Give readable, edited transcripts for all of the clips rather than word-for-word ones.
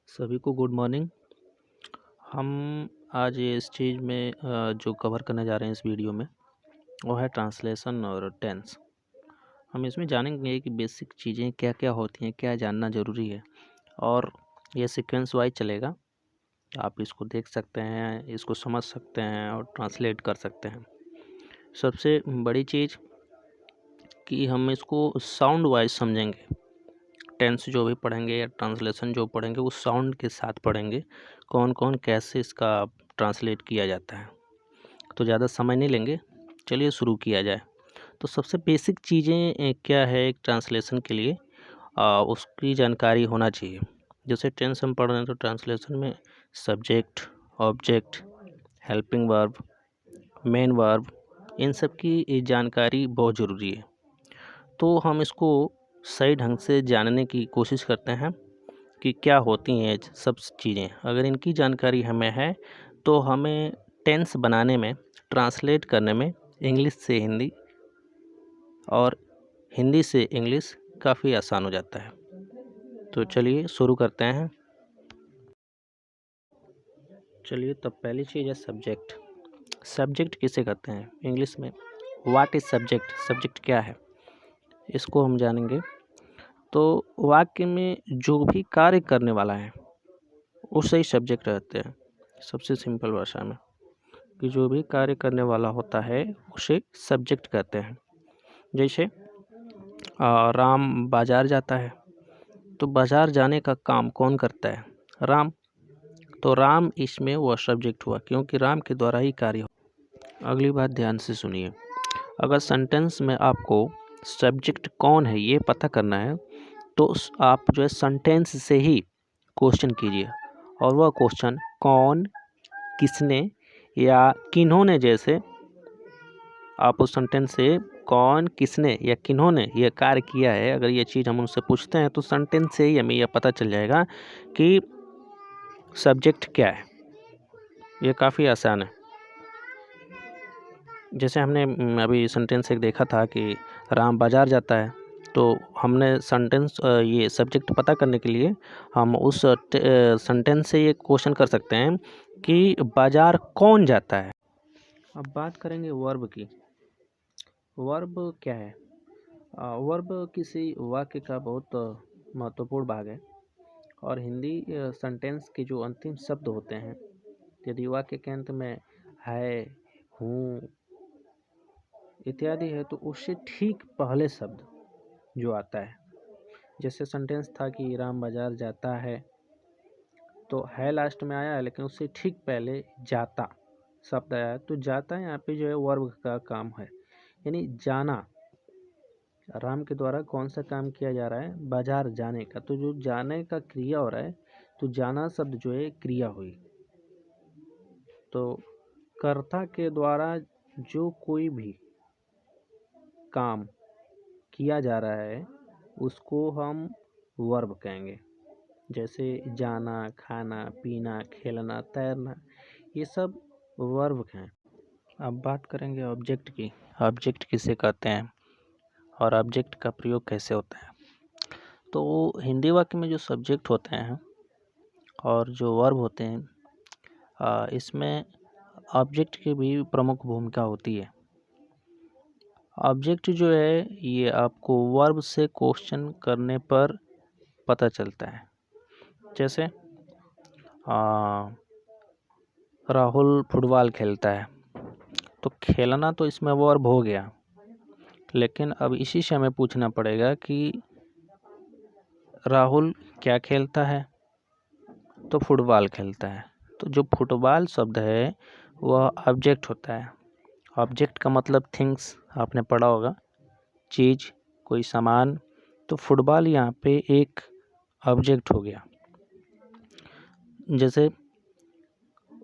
सभी को good morning. हम आज इस चीज़ में जो कवर करने जा रहे हैं इस वीडियो में वो है ट्रांसलेशन और टेंस। हम इसमें जानेंगे कि बेसिक चीज़ें क्या क्या होती हैं, क्या जानना ज़रूरी है, और ये सीक्वेंस वाइज चलेगा। आप इसको देख सकते हैं, इसको समझ सकते हैं और ट्रांसलेट कर सकते हैं। सबसे बड़ी चीज़ कि हम इसको साउंड वाइज समझेंगे। टेंस जो भी पढ़ेंगे या ट्रांसलेशन जो पढ़ेंगे वो साउंड के साथ पढ़ेंगे, कौन कौन कैसे इसका ट्रांसलेट किया जाता है। तो ज़्यादा समय नहीं लेंगे, चलिए शुरू किया जाए। तो सबसे बेसिक चीज़ें क्या है एक ट्रांसलेशन के लिए, उसकी जानकारी होना चाहिए। जैसे टेंस हम पढ़ रहे हैं तो ट्रांसलेशन में subject, object, helping verb, main verb, इन सब की जानकारी बहुत ज़रूरी है। तो हम इसको सही ढंग से जानने की कोशिश करते हैं कि क्या होती हैं सब चीज़ें। अगर इनकी जानकारी हमें है तो हमें टेंस बनाने में, ट्रांसलेट करने में इंग्लिश से हिंदी और हिंदी से इंग्लिश काफ़ी आसान हो जाता है। तो चलिए शुरू करते हैं। चलिए, तब पहली चीज़ है सब्जेक्ट। सब्जेक्ट किसे कहते हैं इंग्लिश में? What is subject? सब्जेक्ट क्या है, इसको हम जानेंगे। तो वाक्य में जो भी कार्य करने वाला है उसे ही सब्जेक्ट रहते हैं। सबसे सिंपल भाषा में कि जो भी कार्य करने वाला होता है उसे सब्जेक्ट कहते हैं। जैसे राम बाजार जाता है, तो बाजार जाने का काम कौन करता है? राम। तो राम इसमें वह सब्जेक्ट हुआ क्योंकि राम के द्वारा ही कार्य हो। अगली बात ध्यान से सुनिए। अगर सेंटेंस में आपको सब्जेक्ट कौन है ये पता करना है तो आप जो है सेंटेंस से ही क्वेश्चन कीजिए, और वह क्वेश्चन कौन, किसने या किन्होंने, जैसे आप उस सेंटेंस से कौन, किसने या किन्होंने यह कार्य किया है, अगर ये चीज़ हम उनसे पूछते हैं तो सेंटेंस से ही हमें यह पता चल जाएगा कि सब्जेक्ट क्या है। ये काफ़ी आसान है। जैसे हमने अभी सेंटेंस एक देखा था कि राम बाज़ार जाता है, तो हमने सेंटेंस ये सब्जेक्ट पता करने के लिए हम उस सेंटेंस से ये क्वेश्चन कर सकते हैं कि बाज़ार कौन जाता है। अब बात करेंगे वर्ब की। वर्ब क्या है? वर्ब किसी वाक्य का बहुत महत्वपूर्ण भाग है और हिंदी सेंटेंस के जो अंतिम शब्द होते हैं, यदि वाक्य के अंत में है, हूँ इत्यादि है तो उससे ठीक पहले शब्द जो आता है, जैसे सेंटेंस था कि राम बाजार जाता है, तो है लास्ट में आया है लेकिन उससे ठीक पहले जाता शब्द आया है। तो जाता यहाँ पे जो है वर्ब का काम है, यानी जाना। राम के द्वारा कौन सा काम किया जा रहा है? बाजार जाने का। तो जो जाने का क्रिया हो रहा है, तो जाना शब्द जो है क्रिया हुई। तो कर्ता के द्वारा जो कोई भी काम किया जा रहा है उसको हम वर्ब कहेंगे। जैसे जाना, खाना, पीना, खेलना, तैरना, ये सब वर्ब हैं। अब बात करेंगे ऑब्जेक्ट की। ऑब्जेक्ट किसे कहते हैं और ऑब्जेक्ट का प्रयोग कैसे होता है? तो हिंदी वाक्य में जो सब्जेक्ट होते हैं और जो वर्ब होते हैं, इसमें ऑब्जेक्ट की भी प्रमुख भूमिका होती है। ऑब्जेक्ट जो है ये आपको वर्ब से क्वेश्चन करने पर पता चलता है। जैसे राहुल फुटबॉल खेलता है, तो खेलना तो इसमें वर्ब हो गया, लेकिन अब इसी से हमें पूछना पड़ेगा कि राहुल क्या खेलता है? तो फुटबॉल खेलता है। तो जो फुटबॉल शब्द है वह ऑब्जेक्ट होता है। ऑब्जेक्ट का मतलब थिंग्स, आपने पढ़ा होगा, चीज़, कोई सामान। तो फुटबॉल यहाँ पे एक ऑब्जेक्ट हो गया। जैसे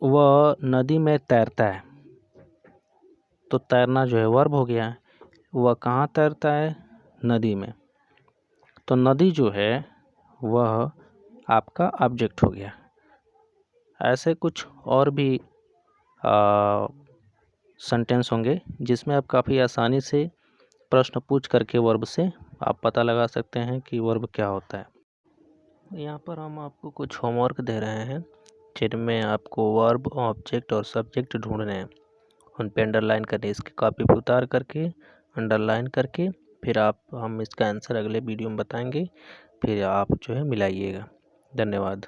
वह नदी में तैरता है, तो तैरना जो है वर्ब हो गया। वह कहाँ तैरता है? नदी में। तो नदी जो है वह आपका ऑब्जेक्ट हो गया। ऐसे कुछ और भी सेंटेंस होंगे जिसमें आप काफ़ी आसानी से प्रश्न पूछ करके वर्ब से आप पता लगा सकते हैं कि वर्ब क्या होता है। यहाँ पर हम आपको कुछ होमवर्क दे रहे हैं जिनमें आपको वर्ब, ऑब्जेक्ट और सब्जेक्ट ढूंढने हैं। उन पे अंडरलाइन करने, इसकी कॉपी पे उतार करके अंडरलाइन करके फिर हम इसका आंसर अगले वीडियो में बताएंगे। फिर आप जो है मिलाइएगा। धन्यवाद।